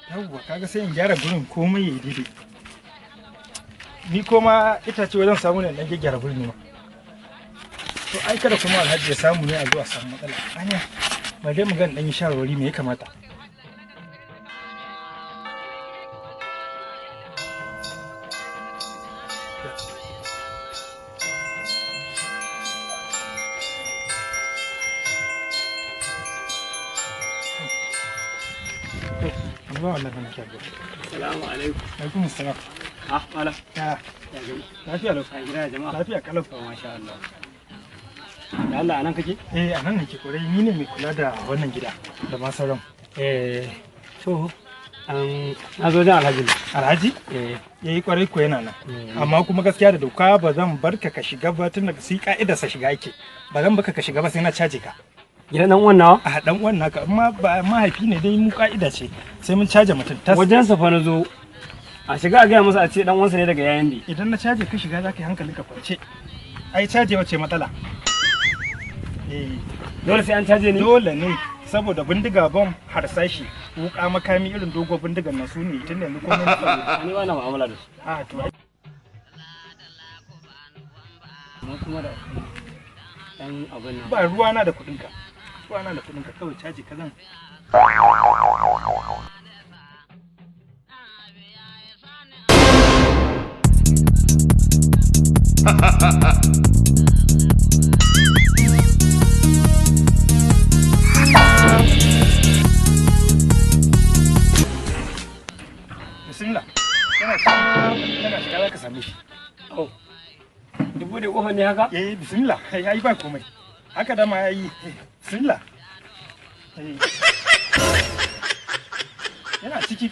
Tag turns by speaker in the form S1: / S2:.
S1: Yawwa kaga sai in gyara gurin komai ya daidai. Ni koma itace wajen samu ne dan gyara gurin ma. To ai kada kuma Alhaji ya samu ne a zo a samu matsala. Anya ba dai mu ga dan yi shawarwari me ya kamata.
S2: Assalamu alaikum.
S1: Alaikum assalam.
S2: Malam.
S1: Ya
S2: gani.
S1: lafiya lau.
S2: A gida jama'a.
S1: Lafiya kalau.
S2: Masha Allah. Da Allah anan kake?
S1: A nan nake kore ni ne mai kula da wannan gida da ma sauran.
S2: To na zo jan Alhaji.
S1: Alhaji? Yayi kwarai ko yana nan. Amma kuma gaskiya da doka ba zan barka ka shiga ba tun daga sai ka'idar sa shiga yake. Ba zan baka ka shiga ba sai na caje ka.
S2: Gidan dan uwan nawa?
S1: A dan uwan naka amma ba mahaifi ne dai mu ka'ida ce sai mun caje mutum tas.
S2: Wajen sa fa na zo. A shiga a gaya masa a ce dan uwansa ne daga yayan bi.
S1: Idan na caje ka shiga zaka yi hankalinka kwance. Ai caje wace matsala?
S2: Dole sai an caje ni?
S1: Dole ne saboda bindiga bom harsashi wuka makami irin dogo bindigan nan su ne tun da ni komai na tsaro.
S2: Ni ba na mu'amala da su.
S1: A to
S2: Amma kuma da dan abin nan.
S1: ba ruwana da kuɗinka. Ruwana da kuɗinka kawai caji ka zan. Bismillah. Kana shiga za ka same shi.
S2: Au. Dubu da kofar ne haka?
S1: Bismillah. Ai ba komai. Haka da ma yayi. Bismillah. Yana ciki